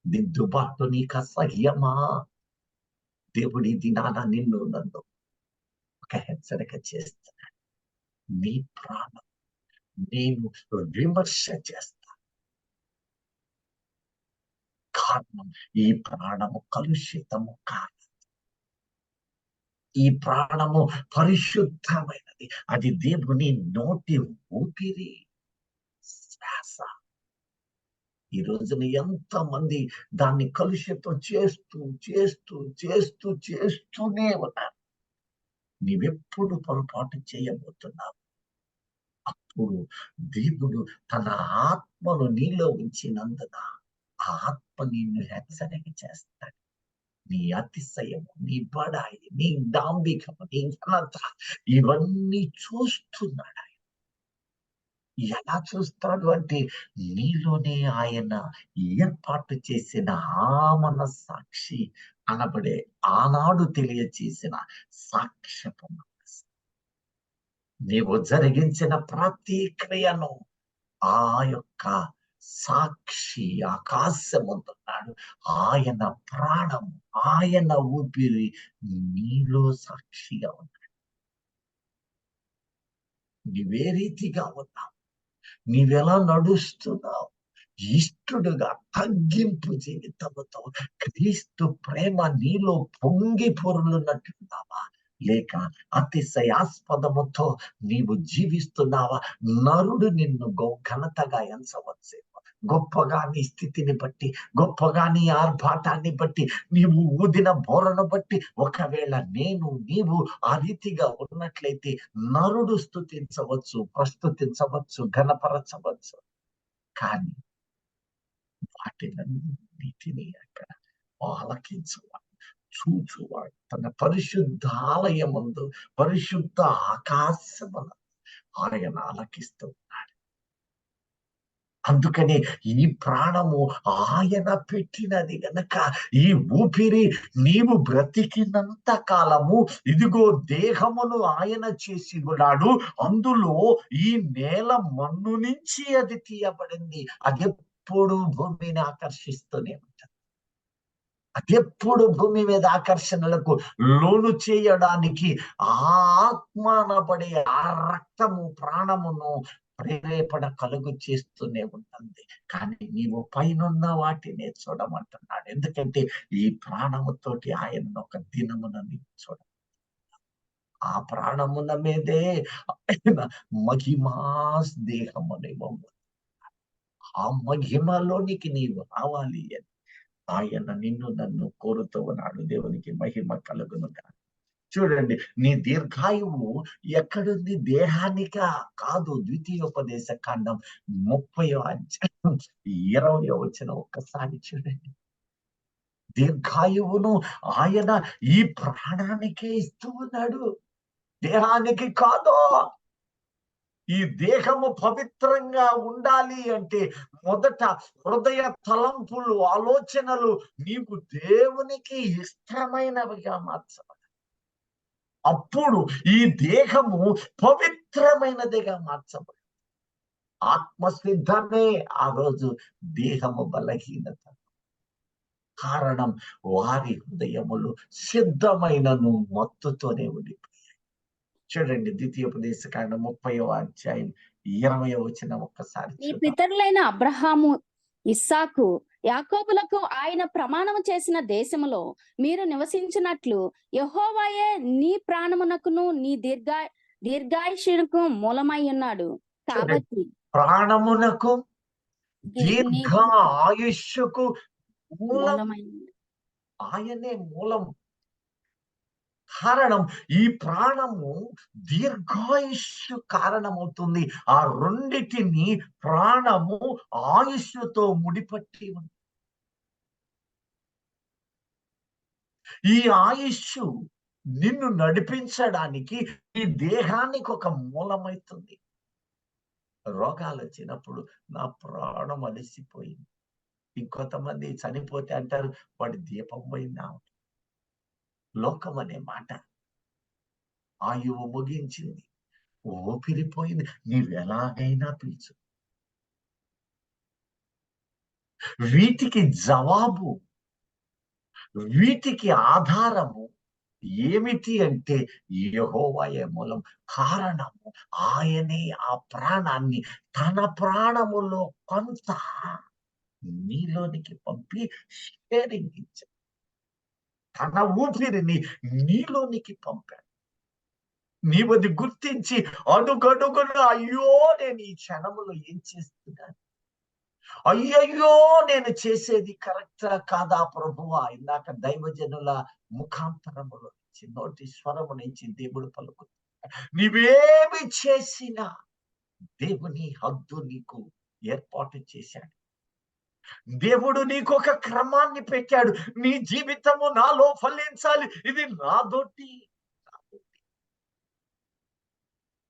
దిద్దుబాటు నీకు అసహ్యమా? దేవుడి దినాన నిన్ను నన్ను ఒక హెచ్చరిక చేస్తున్నాడు. నీ ప్రాణం నేను విమర్శ చేస్తా. కారణం ఈ ప్రాణము కలుషితము కాదు. ఈ ప్రాణము పరిశుద్ధమైనది. అది దేవుని నోటి ఊపిరి, శ్వాస. ఈ రోజున ఎంతమంది దాన్ని కలుషితం చేస్తూ చేస్తూ చేస్తూ చేస్తూనే ఉన్నారు. నీవెప్పుడు పొరపాటు చేయబోతున్నావు? అప్పుడు దేవుడు తన ఆత్మను నీలో ఉంచినందున ఆ ఆత్మ నిన్ను హెచ్చరిక చేస్తాడు. నీ అతిశయము, నీ బడాయి, నీ డాంబికము, నీ ఘనత ఇవన్నీ చూస్తున్నాడు. ఎలా చూస్తాడు అంటే నీలోనే ఆయన ఏర్పాటు చేసిన ఆ మనస్సాక్షి అనబడే ఆనాడు తెలియచేసిన సాక్ష్యపు మనస్సు. నీవు జరిగించిన ప్రతి క్రియను ఆ యొక్క సాక్షి ఆకాశముందున్నాడు. ఆయన ప్రాణము, ఆయన ఊపిరి నీలో సాక్షిగా ఉన్నాడు. నీవే రీతిగా ఉన్నావు, నీవెలా నడుస్తున్నావు? ఇష్టడుగా తగ్గింపు జీవితముతో క్రీస్తు ప్రేమ నీలో పొంగి పొరులున్నట్లున్నావా? లేక అతిశయాస్పదముతో నీవు జీవిస్తున్నావా? నరుడు నిన్ను ఘనతగా ఎంచవచ్చు, గొప్పగా నీ స్థితిని బట్టి, గొప్పగా నీ ఆర్భాటాన్ని బట్టి, నీవు ఊదిన బోరను బట్టి. ఒకవేళ నీవు ఆ రీతిగా ఉన్నట్లయితే నరుడు స్తుతించవచ్చు, ప్రస్తుతించవచ్చు, ఘనపరచవచ్చు. కానీ వాటినన్నిటినీ అక్కడ ఆలకించువాడు, చూచువాడు, తన పరిశుద్ధాలయమందు, పరిశుద్ధ ఆకాశమున ఆయన ఆలకిస్తూ ఉన్నాడు. అందుకని ఈ ప్రాణము ఆయన పెట్టినది గనక, ఈ ఊపిరి నీవు బ్రతికినంత కాలము, ఇదిగో దేహమును ఆయన చేసి ఉన్నాడు. అందులో ఈ నేల మన్ను నుంచి అది తీయబడింది. అదెప్పుడు భూమిని ఆకర్షిస్తూనే ఉంటుంది. అదెప్పుడు భూమి మీద ఆకర్షణలకు లోను చేయడానికి ఆత్మ అనబడే ఆ రక్తము ప్రాణమును ప్రేరేపణ కలుగు చేస్తూనే ఉంటుంది. కానీ నీవు పైనున్న వాటినే చూడమంటున్నాడు. ఎందుకంటే ఈ ప్రాణముతోటి ఆయనను ఒక దినమున నీవు చూడ, ఆ ప్రాణమున మీదే ఆయన మహిమా దేహమునేమో, ఆ మహిమలోనికి నీవు రావాలి అని ఆయన నిన్ను నన్ను కోరుతూ ఉన్నాడు. దేవునికి మహిమ కలుగును గాక. చూడండి, నీ దీర్ఘాయువు ఎక్కడుంది? దేహానికా? కాదు. ద్వితీయోపదేశ కాండం 30వ అధ్యాయం 20వ వచనం ఒక్కసారి చూడండి. దీర్ఘాయువును ఆయన ఈ ప్రాణానికే ఇస్తూ ఉన్నాడు, దేహానికి కాదు. ఈ దేహము పవిత్రంగా ఉండాలి అంటే మొదట హృదయ తలంపులు, ఆలోచనలు నీకు దేవునికి ఇష్టమైనవిగా మార్చబడాలి. అప్పుడు ఈ దేహము పవిత్రమైనదిగా మార్చబడి, ఆత్మసిద్ధమే ఆ రోజు దేహము బలహీనత. కారణం, వారి హృదయములు సిద్ధమైనను మత్తుతోనే ఉండిపోయాయి. చూడండి, ద్వితీయోపదేశ కాండం 30వ అధ్యాయం 20వ వచనం ఒక్కసారి నీ చూద్దాం. పితరులైన అబ్రహాము, ఇస్సాకు, యాకోబులకు ఆయన ప్రమాణము చేసిన దేశములో మీరు నివసించినట్లు యెహోవాయే నీ ప్రాణమునకును నీ దీర్ఘాయుషునకు మూలమై ఉన్నాడు. చూడండి, కాబట్టి ప్రాణమునకు, నీ దీర్ఘ ఆయుష్కు మూలం మూలమై ఉన్నాడు. ఆయనే మూలం. కారణం, ఈ ప్రాణము దీర్ఘాయుష్షు కారణమవుతుంది. ఆ రెండిటిని ప్రాణము ఆయుష్తో ముడిపట్టి ఉంది. ఈ ఆయుష్షు నిన్ను నడిపించడానికి ఈ దేహానికి ఒక మూలమైతుంది. రోగాలు వచ్చినప్పుడు నా ప్రాణం అలసిపోయింది. ఇంకొంతమంది చనిపోతే అంటారు, వాడి దీపం పోయిందా. లోకం అనే మాట, ఆయువు ముగించింది, ఊపిరిపోయింది, నీవెలాగైనా పీల్చు. వీటికి జవాబు, వీటికి ఆధారము ఏమిటి అంటే యెహోవాయే మూలం. కారణము, ఆయనే ఆ ప్రాణాన్ని తన ప్రాణములో కొంత నీలోనికి పంపి షేరింగ్ ఇచ్చాడు. తన ఊపిరిని నీలోనికి పంపాడు. నీవది గుర్తించి అడుగడుగున అయ్యో నేను ఈ క్షణములో ఏం చేస్తున్నాను, అయ్యయ్యో నేను చేసేది కరెక్టా కాదా ప్రభువా. ఇందాక దైవజనుల ముఖాంతరములో నుంచి, నోటి స్వరము నుంచి దేవుడు పలుకు, నీవేమి చేసినా దేవుని హద్దు నీకు ఏర్పాటు చేశాడు. దేవుడు నీకు ఒక క్రమాన్ని పెట్టాడు. నీ జీవితము నాలో ఫలించాలి, ఇది నాదోటి.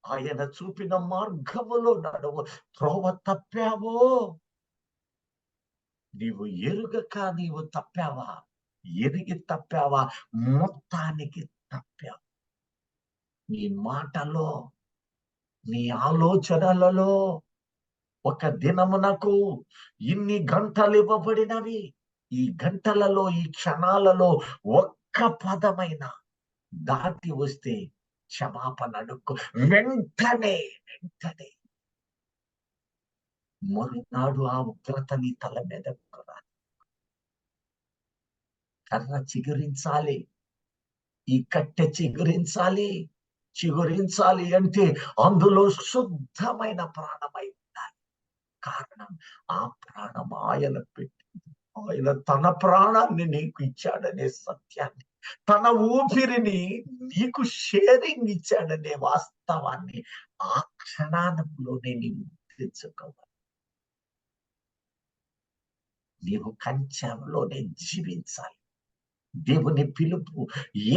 ఆయన చూపిన మార్గములో నడువు. త్రోవ తప్పావో, నీవు ఎరుగక నీవు తప్పావా, ఎరిగి తప్పావా, మొత్తానికి తప్పావు. నీ మాటలో, నీ ఆలోచనలలో ఒక దినమునకు ఇన్ని గంటలు ఇవ్వబడినవి. ఈ గంటలలో, ఈ క్షణాలలో ఒక్క పదమైన దాటి వస్తే క్షమాపణ అడుక్కు. వెంటనే మరునాడు ఆ ఉగ్రత నీ తల మీద కర్ర చిగురించాలి. ఈ కట్టె చిగురించాలి. చిగురించాలి అంటే అందులో శుద్ధమైన ప్రాణమై ఉండాలి. కారణం ఆ ప్రాణం ఆయన పెట్టింది. ఆయన తన ప్రాణాన్ని నీకు ఇచ్చాడనే సత్యాన్ని, తన ఊపిరిని నీకు షేరింగ్ ఇచ్చాడనే వాస్తవాన్ని ఆ క్షణానంలోనే నీవు తెచ్చుకోవాలి. నీవు కంచెంలోనే జీవించాలి. దేవుని పిలుపు,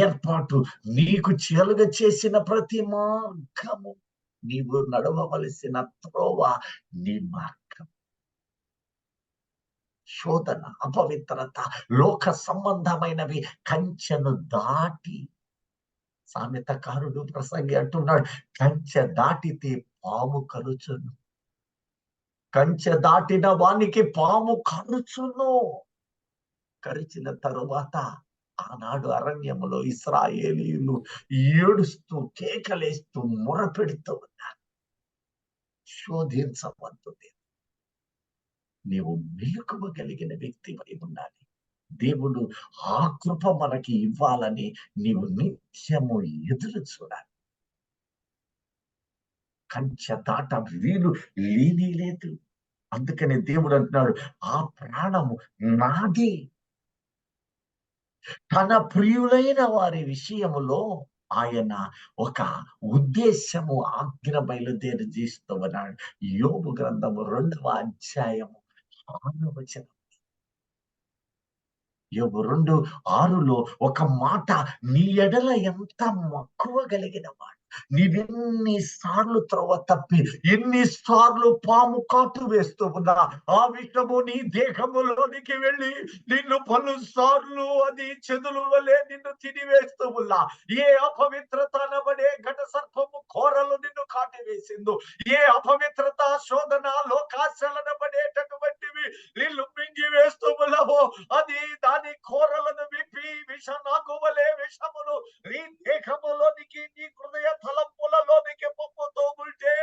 ఏర్పాటు నీకు చేలుగ చేసిన ప్రతి మార్గము, నీవు నడవవలసిన త్రోవ, నీ మార్గం. శోధన, అపవిత్రత, లోక సంబంధమైనవి కంచెను దాటి, సామెతకారుడు ప్రసంగి అంటున్నాడు, కంచె దాటితే పాము కరుచును. కంచె దాటిన వానికి పాము కరుచును. కరిచిన తరువాత ఆనాడు అరణ్యములో ఇశ్రాయేలీయులు ఏడుస్తూ కేకలేస్తూ మొరపెడుతూ ఉన్నారు. శోధించవద్దు. నీవు మెలకువ కలిగిన వ్యక్తివై ఉండాలి. దేవుడు ఆ కృప మనకి ఇవ్వాలని నీవు నిత్యము ఎదురు చూడాలి. కంచె దాట వీలు లేనే లేదు. అందుకనే దేవుడు అంటున్నాడు, ఆ ప్రాణము నాది. తన ప్రియులైన వారి విషయములో ఆయన ఒక ఉద్దేశము, ఆజ్ఞ బయలుదేరి చేస్తూ ఉన్నాడు. యోబు గ్రంథము 2వ అధ్యాయము 6వ వచనం. యోబు 2:6లో ఒక మాట, నీ ఎడల ఎంత మక్కువ కలిగిన వాడు, నీవెన్ని సార్లు త్రోవ తప్పి, ఎన్నిసార్లు పాము కాటు వేస్తూ ఉన్నా ఆ విషము నీ దేహములోనికి వెళ్ళి నిన్ను పలుసార్లు అది చెదులు వలె నిన్ను తినివేస్తూ ఉన్నా, ఏ అపవిత్రత అనబడే ఘట సర్పము కోరలు నిన్ను కాటి వేసిందో, ఏ అపవిత్రత, శోధన, లోకాశలనబడేటటువంటివి నిన్ను మింగి వేస్తూ ఉన్నావో, అది దాని కోరలను విప్పి విష నాగువలే విషమును నీ దేహములోనికి, నీ హృదయ తలంపులలోనికి పంపుతూ ఉంటే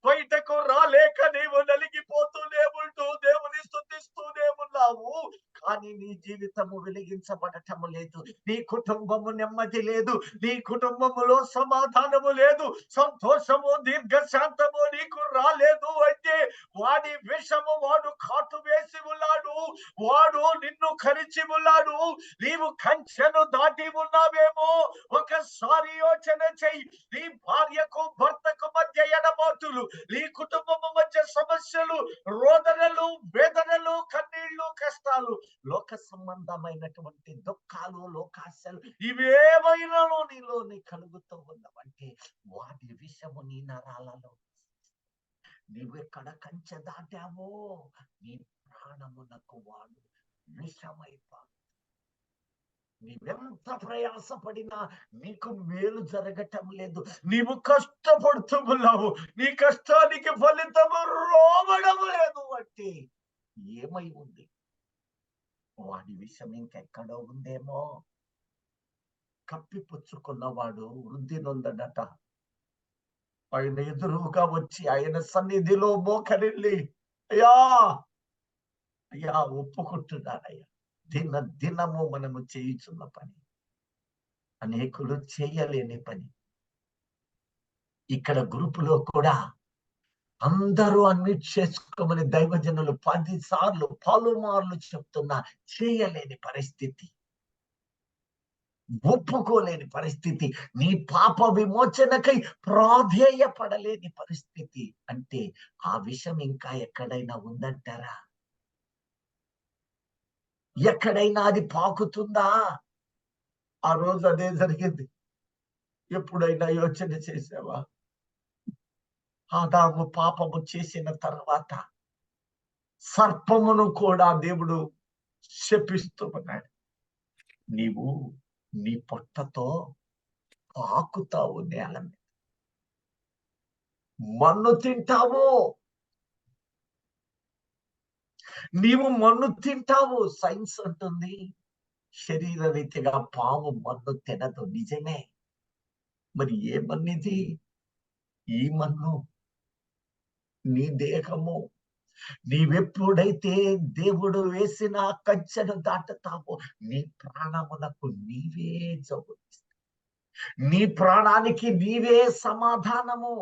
బయటకు రాలేక నీవు నలిగిపోతూనే ఉంటూ దేవుని స్తుతిస్తూనే ఉన్నావు. కానీ నీ జీవితము వెలిగించబడటము లేదు. నీ కుటుంబము నెమ్మది లేదు. నీ కుటుంబములో సమాధానము లేదు. సంతోషము, దీర్ఘశాంతము నీకు రాలేదు అంటే వాడి విషము, వాడు కాటు వేసి ఉన్నాడు, వాడు నిన్ను కరిచి ఉన్నాడు. నీవు కంచెను దాటి ఉన్నావేమో. ఒకసారి యోచన చెయ్యి. నీ భార్యకు భర్తకు మధ్య ఎడబాటులు, నీ కుటుంబము మధ్య సమస్యలు, రోదనలు, వేదనలు, కన్నీళ్లు, కష్టాలు, లోక సంబంధమైనటువంటి దుఃఖాలు, లోకాశలు, ఇవేమైనాలో నీలోని కలుగుతూ ఉన్నవంటే వాటి విషము నీ నరాలలో. నీవెక్కడ కంచె దాటావో నీ ప్రాణమునకు వాడు విషమైపో. నీవెంత ప్రయాసపడినా నీకు మేలు జరగటం లేదు. నీవు కష్టపడుతూ ఉన్నావు, నీ కష్టానికి ఫలితము రావడం లేదు అంటే ఏమై ఉంది? వాడి విషయం ఇంకెక్కడో ఉందేమో. కప్పిపుచ్చుకున్నవాడు వృద్ధి నొందడట. ఆయన ఎదురుగా వచ్చి ఆయన సన్నిధిలో మోకరిల్లి, అయ్యా అయ్యా ఒప్పుకుంటున్నానయ్యా. దినము మనము చేయుచున్న పని అనేకులు చేయలేని పని. ఇక్కడ గ్రూపులో కూడా అందరూ అన్మ్యూట్ చేసుకోమని దైవజనులు 10 సార్లు పలుమార్లు చెప్తున్నా చేయలేని పరిస్థితి, ఒప్పుకోలేని పరిస్థితి, నీ పాప విమోచనకై ప్రాధేయపడలేని పరిస్థితి. అంటే ఆ విషయం ఇంకా ఎక్కడైనా ఉందంటారా? ఎక్కడైనా అది పాకుతుందా? ఆ రోజు అదే జరిగింది. ఎప్పుడైనా యోచన చేసావా? ఆదాము పాపము చేసిన తర్వాత సర్పమును కూడా దేవుడు శపిస్తూ ఉన్నాడు. నీవు నీ పొట్టతో పాకుతావు, నేల మీద మన్ను తింటావు. నీవు మన్ను తింటావు. సైన్స్ అంటుంది శరీర రీతిగా పాము మన్ను తినదు. నిజమే. మరి ఏ మన్నిది? ఈ మన్ను నీ దేహము. నీవెప్పుడైతే దేవుడు వేసిన కంచెను దాటుతావో నీ ప్రాణమునకు నీవే జబ్బు. నీ ప్రాణానికి నీవే సమాధానము.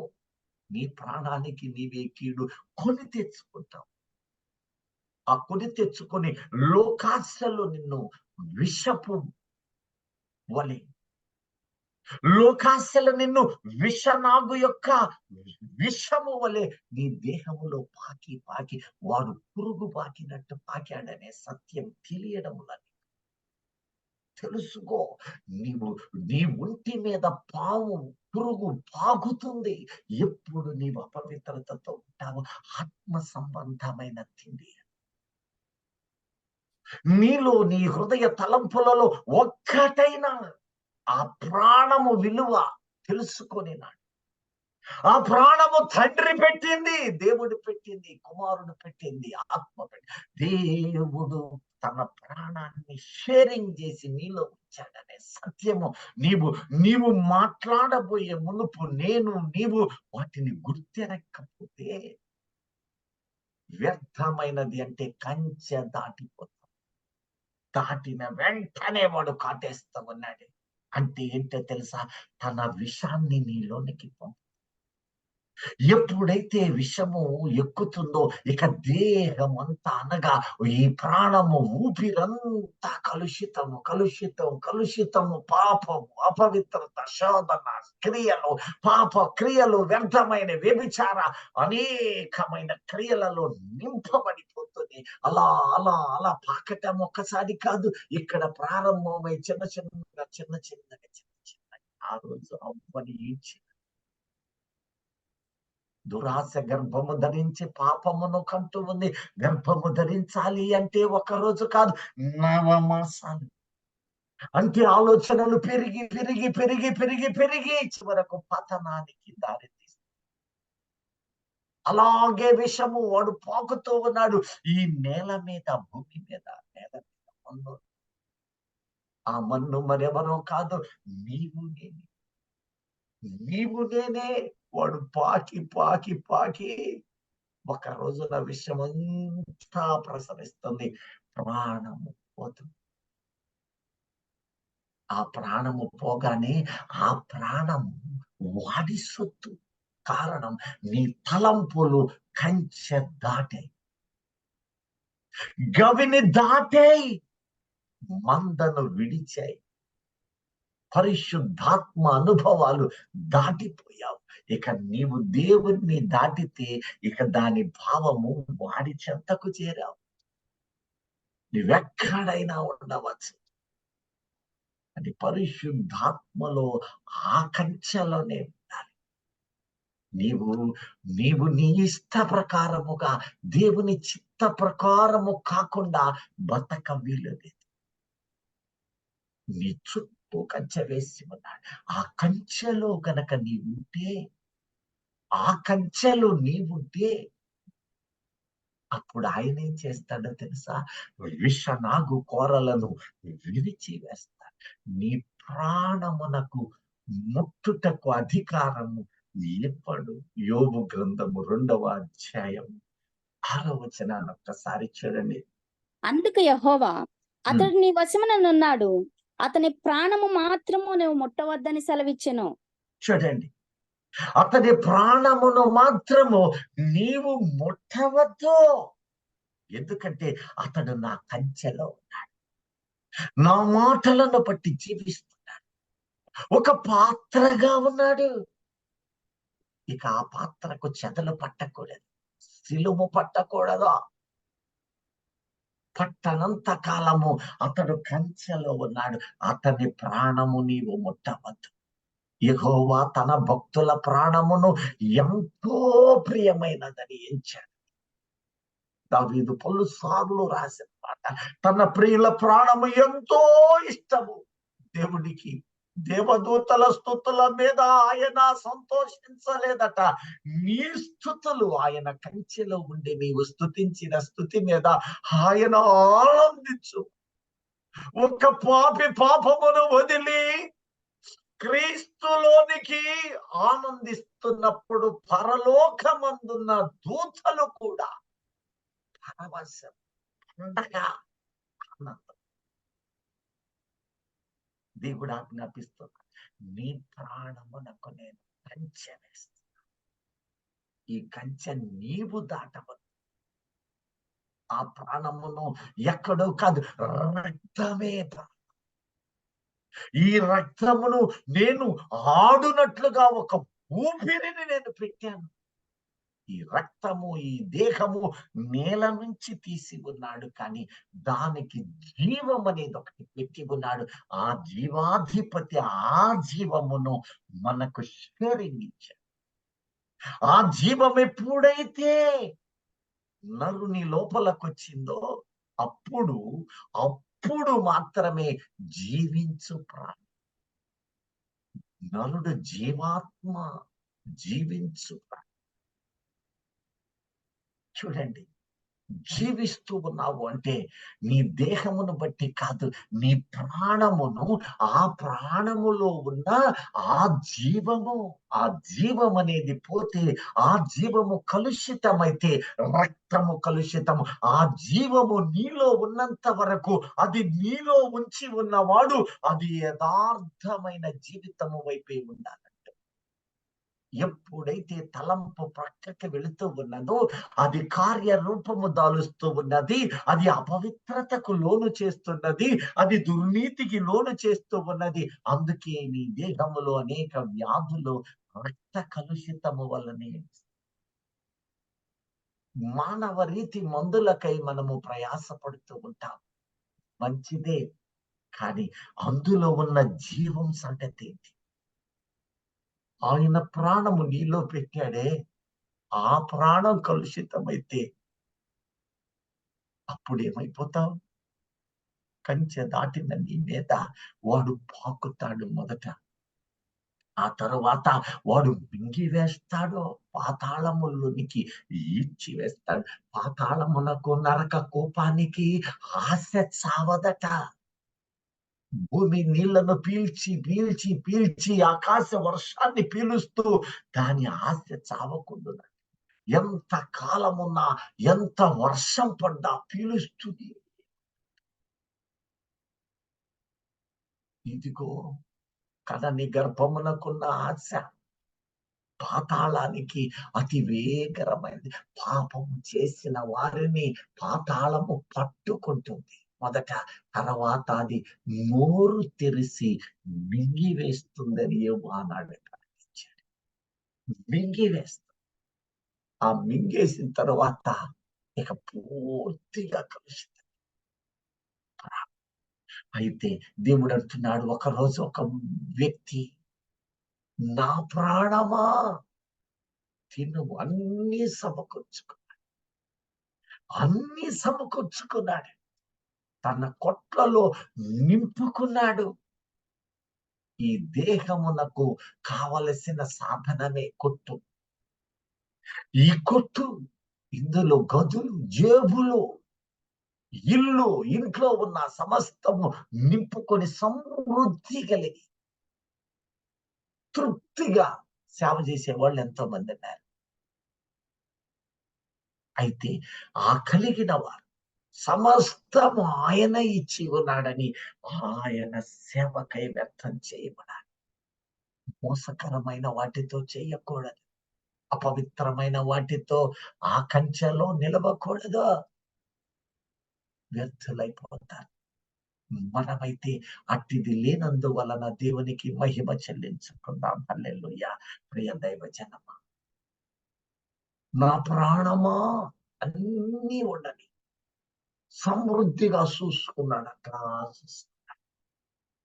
నీ ప్రాణానికి నీవే కీడు కొని తెచ్చుకుంటావు. ఆ కొని తెచ్చుకొని లోకాశలు నిన్ను విషపు వలె, లోకాశలు నిన్ను విషనాగు యొక్క విషము వలె నీ దేహములో పాకి పాకి వాడు పురుగు పాకినట్టు పాకాడనే సత్యం తెలియడం తెలుసుకో. నీవు నీ ఒంటి మీద పాము పురుగు పాకుతుంది. ఎప్పుడు నీవు అపవిత్రతతో ఉంటావు. ఆత్మ సంబంధమైన తిండి నీలో నీ హృదయ తలంపులలో ఒక్కటైనా ఆ ప్రాణము విలువ తెలుసుకొని నాడు. ఆ ప్రాణము తండ్రి పెట్టింది, దేవుడు పెట్టింది, కుమారుడు పెట్టింది, ఆత్మ పెట్టింది. దేవుడు తన ప్రాణాన్ని షేరింగ్ చేసి నీలో ఉంచాడనే సత్యము నీవు మాట్లాడబోయే మునుపు నీవు వాటిని గుర్తెరక్కపోతే వ్యర్థమైనది అంటే కంచె దాటిపోతాం. దాటిన వెంటనే వాడు కాటేస్తా ఉన్నాడు. అంటే ఏంటో తెలుసా? తన విషాన్ని నీలోనికి పంపు. ఎప్పుడైతే విషము ఎక్కుతుందో ఇక దేహం అంతా, అనగా ఈ ప్రాణము, ఊపిరంతా కలుషితము కలుషితం కలుషితము, పాపము, అపవిత్రత, శోధన క్రియలు, పాప క్రియలు, వ్యర్థమైన వ్యభిచార అనేకమైన క్రియలలో నింపబడిపోతుంది. అలా అలా అలా పాకటం ఒక్కసారి కాదు, ఇక్కడ ప్రారంభమై చిన్న చిన్నగా చిన్న చిన్నగా ఆ రోజు అవ్వని ఈడ్చి దురాశ గర్భము ధరించి పాపమును కంటూ ఉంది. గర్భము ధరించాలి అంటే ఒక రోజు కాదు, 9 మాసాలు. అంటే ఆలోచనలు పెరిగి పెరిగి పెరిగి పెరిగి పెరిగి చివరకు పతనానికి దారితీస్తుంది. అలాగే విషము వాడు పాకుతూ ఉన్నాడు ఈ నేల మీద, భూమి మీద, నేల మీద మన్ను. ఆ మన్ను మరెవరో కాదు, నీవు నేనే. వాడు పాకి పాకి పాకి ఒక రోజున విషమంతా ప్రసరిస్తుంది. ప్రాణము పోతుంది. ఆ ప్రాణము పోగానే ఆ ప్రాణము వాడి సొత్తు. కారణం నీ తలంపులు కంచె దాటాయి, గవిని దాటాయి, మందను విడిచాయి, పరిశుద్ధాత్మ అనుభవాలు దాటిపోయావు. ఇక నీవు దేవుణ్ణి దాటితే ఇక దాని భావము వాడి చెంతకు చేరావు. నువ్వెక్కడైనా ఉండవచ్చు, అది పరిశుద్ధాత్మలో ఆ కంచెలోనే ఉండాలి. నీవు నీ ఇష్ట ప్రకారముగా, దేవుని చిత్త ప్రకారము కాకుండా బతక వీలులేదు. నీ చుట్టూ కంచె వేసి ఉన్నాడు. ఆ కంచెలో గనక నీవుంటే, ఆ కంచెలో నీవుంటే అప్పుడు ఆయన ఏం చేస్తాడో తెలుసా? విషనాగు కోరలను విరిచి వేస్తాడు. నీ ప్రాణమునకు ముట్టుటకు అధికారము ఇవ్వడు. యోబు గ్రంథము 2వ అధ్యాయం 6వ వచనాన్ని ఒక్కసారి చూడండి. అందుకు యెహోవా, అతడు నీ వశముననున్నాడు, అతని ప్రాణము మాత్రము నువ్వు ముట్టవద్దని సెలవిచ్చెను. చూడండి, అతని ప్రాణమును మాత్రము నీవు ముట్టవద్దు. ఎందుకంటే అతడు నా కంచెలో ఉన్నాడు, నా మాటలను బట్టి జీవిస్తున్నాడు, ఒక పాత్రగా ఉన్నాడు. ఇక ఆ పాత్రకు చెదలు పట్టకూడదు, సిలుము పట్టకూడదు. పట్టనంత కాలము అతడు కంచెలో ఉన్నాడు. అతని ప్రాణము నీవు ముట్టవద్దు. యెహోవా తన భక్తుల ప్రాణమును ఎంతో ప్రియమైనదని ఎంచాడు. దావీదు పలుసార్లు రాసిన మాట, తన ప్రియుల ప్రాణము ఎంతో ఇష్టము దేవుడికి. దేవదూతల స్తుతుల మీద ఆయన సంతోషించలేదట. నీ స్తుతులు, ఆయన కంచెలో ఉండి నీవు స్తుతించిన స్తుతి మీద ఆయన ఆనందించు. ఒక పాపి పాపమును వదిలి క్రీస్తులోనికి ఆనందిస్తున్నప్పుడు పరలోకమందున్న దూతలు కూడా పరవశం, పండగ, ఆనందం. దేవుడు ఆజ్ఞాపిస్తున్నాడు, నీ ప్రాణమునకు నేను కంచె వేస్తాను. ఈ కంచె నీవు దాటవద్దు. ఆ ప్రాణమును ఎక్కడో కాదు, రక్తమే ఈ రక్తమును నేను ఆడునట్లుగా ఒక ఊపిరిని నేను పెట్టాను. ఈ రక్తము, ఈ దేహము నేల నుంచి తీసి ఉన్నాడు, కానీ దానికి జీవం అనేది ఒకటి పెట్టి ఉన్నాడు. ఆ జీవాధిపతి ఆ జీవమును మనకు షేరింగ్ ఇచ్చాడు. ఆ జీవం ఎప్పుడైతే నరుని లోపలకు వచ్చిందో అప్పుడు అప్పుడు మాత్రమే జీవించు ప్రాణి. నరుడు జీవాత్మ, జీవించు ప్రాణి. చూడండి, జీవిస్తూ ఉన్నావు అంటే నీ దేహమును బట్టి కాదు, నీ ప్రాణమును, ఆ ప్రాణములో ఉన్న ఆ జీవము, ఆ జీవం అనేది పోతే, ఆ జీవము కలుషితమైతే రక్తము కలుషితము. ఆ జీవము నీలో ఉన్నంత వరకు, అది నీలో ఉంచి ఉన్నవాడు అది యథార్థమైన జీవితము వైపే ఉండాలి. ఎప్పుడైతే తలంపు ప్రక్కకి వెళుతూ ఉన్నదో అది కార్యరూపము దాలుస్తూ ఉన్నది, అది అపవిత్రతకు లోను చేస్తున్నది, అది దుర్నీతికి లోను చేస్తూ ఉన్నది. అందుకే నీ దేహములో అనేక వ్యాధులు రక్త కలుషితము వల్లనే. మానవ రీతి మందులకై మనము ప్రయాసపడుతూ ఉంటాం, మంచిదే, కానీ అందులో ఉన్న జీవం సంగతి ఏంటి? ఆయన ప్రాణము నీలో పెట్టాడే, ఆ ప్రాణం కలుషితమైతే అప్పుడేమైపోతావు? కంచె దాటిన నీ మీద వాడు పాకుతాడు మొదట. ఆ తరువాత వాడు మింగివేస్తాడు, పాతాళములోనికి ఈడ్చి వేస్తాడు. పాతాళమునకు, నరక కూపానికి ఆశ చావదట. భూమి నీళ్లను పీల్చి పీల్చి పీల్చి ఆకాశ వర్షాన్ని పీలుస్తూ దాని ఆశ చావకుండా ఎంత కాలమున్నా, ఎంత వర్షం పడ్డా పీలుస్తుంది. ఇదిగో కనని గర్భమునకున్న ఆశ పాతాళానికి అతి వేగరమైనది. పాపము చేసిన వారిని పాతాళము పట్టుకుంటుంది మొదట, తర్వాత అది నోరు తెరిసి మింగివేస్తుందని ఆనాడు ప్రకటించాడు. మింగివేస్తుంది. ఆ మింగేసిన తర్వాత ఇక పూర్తిగా కలుషితం. అయితే దేవుడు అంటున్నాడు, ఒకరోజు ఒక వ్యక్తి, నా ప్రాణమా తినుము, అన్ని సమకూర్చుకున్నాడు, తన కొట్లలో నింపుకున్నాడు. ఈ దేహమునకు కావలసిన సాధనమే కొట్టు. ఈ కొట్టు, ఇందులో గదులు, జేబులు, ఇల్లు, ఇంట్లో ఉన్న సమస్తము నింపుకొని సమృద్ధి కలిగి తృప్తిగా సేవ చేసే వాళ్ళు ఎంతో మంది ఉన్నారు. అయితే ఆ కలిగిన వారు సమస్తము ఆయన ఇచ్చి ఉన్నాడని ఆయన సేవకై వ్యర్థం చేయబడాలి. మోసకరమైన వాటితో చేయకూడదు, అపవిత్రమైన వాటితో ఆ కంచెలో నిలవకూడదు, వ్యర్థులైపోతారు. మనమైతే అట్టిది లేనందువలన దేవునికి మహిమ చెల్లించుకుందాం. హల్లెలూయా. ప్రియ దైవజనమా, నా ప్రాణమా అన్నీ ఉండని సమృద్ధిగా చూసుకున్నాడు. అక్కడ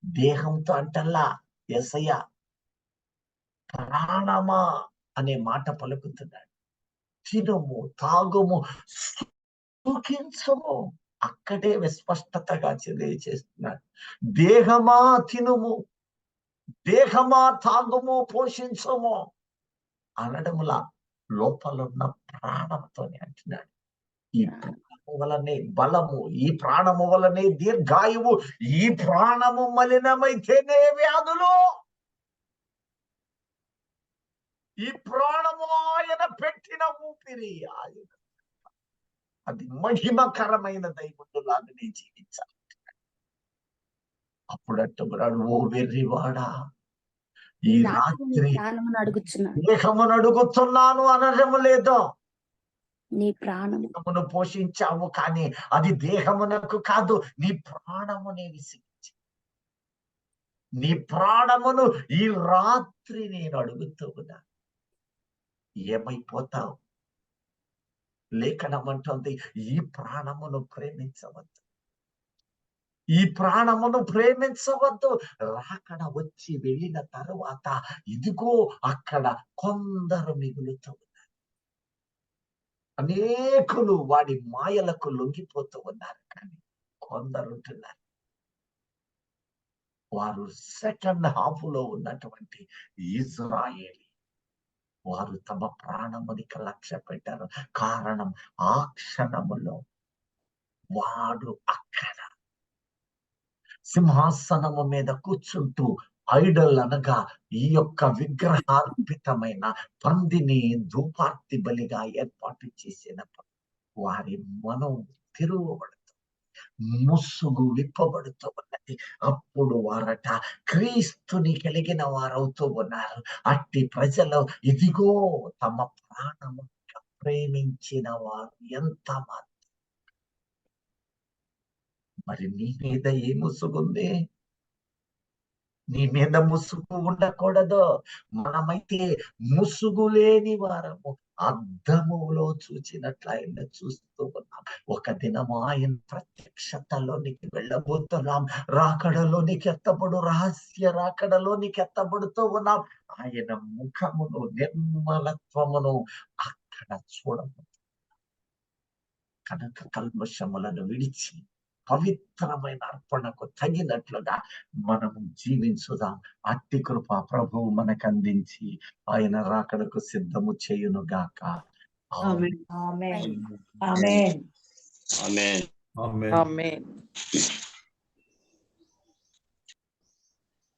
దేహంతో అంటల్లా యేసయ్య ప్రాణమా అనే మాట పలుకుతున్నాడు. తినుము, తాగుము, సుఖించము. అక్కడే విస్పష్టతగా తెలియజేస్తున్నాడు. దేహమా తినుము, దేహమా తాగుము, పోషించము అనడములా లోపలున్న ప్రాణంతోనే అంటున్నాడు. ఈ ప్రాణము వలనే బలము, ఈ ప్రాణము వలనే దీర్ఘాయువు, ఈ ప్రాణము మలినమైతేనే వ్యాధులు. ఈ ప్రాణము ఆయన పెట్టిన ఊపిరి, ఆయన అది మహిమకరమైన దైవములాగానే జీవించాలి. అప్పుడు అంటున్నాడు, ఓ వెర్రివాడా, ఈ రాత్రి నీ రాత్రి ప్రాణమును అడుగుచున్నాడు. దేహమును అడుగుతున్నాను అనడము లేదు. నీ ప్రాణము దేహమును పోషించావు, కానీ అది దేహమునకు కాదు, నీ ప్రాణమునే విసిగించి, నీ ప్రాణమును ఈ రాత్రి నేను అడుగుతూ ఉన్నా. ఏమైపోతావు? లేఖనం అంటుంది, ఈ ప్రాణమును ప్రేమించవద్దు, ఈ ప్రాణమును ప్రేమించవద్దు. రాకడ వచ్చి వెళ్ళిన తరువాత ఇదిగో అక్కడ కొందరు మిగులుతూ ఉన్నారు. అనేకులు వాడి మాయలకు లొంగిపోతూ ఉన్నారు, కానీ కొందరు ఉంటున్నారు. వారు సెకండ్ హాఫ్ లో ఉన్నటువంటి ఇజ్రాయేలీ, వారు తమ ప్రాణమునికి లక్ష్య పెట్టారు. కారణం, ఆ క్షణములో వాడు అక్కడ సింహాసనము మీద కూర్చుంటూ ఐడల్ అనగా ఈ యొక్క విగ్రహార్పితమైన పందిని ధూపార్తి బలిగా ఏర్పాటు చేసినప్పుడు వారి మనం తిరుగుబడుతూ, ముసుగు విప్పబడుతూ ఉన్నది. అప్పుడు వారట క్రీస్తుని కలిగిన వారవుతూ ఉన్నారు. అట్టి ప్రజలు ఇదిగో తమ ప్రాణము ప్రేమించిన వారు ఎంత మంది. మరి నీ మీద ఏ ముసుగుంది? నీ మీద ముసుగు ఉండకూడదు. మనమైతే ముసుగు లేని వారము, అద్దములో చూచినట్లు ఆయన చూస్తూ ఉన్నాం. ఒక దినము ఆయన ప్రత్యక్షతలోనికి వెళ్ళబోతున్నాం. రాకడలోనికి ఎత్తబడు, రహస్య రాకడలోనికి ఎత్తబడుతూ ఉన్నాం. ఆయన ముఖమును, నిర్మలత్వమును అక్కడ చూడము. కనుక కల్మషములను విడిచి పవిత్రమైన అర్పణకు తగినట్లుగా మనము జీవించుదాం. అట్టి కృప ప్రభువు మనకు అందించి ఆయన రాకడకు సిద్ధము చేయును గాక. ఆమేన్. ఆమేన్. ఆమేన్. ఆమేన్. ఆమేన్.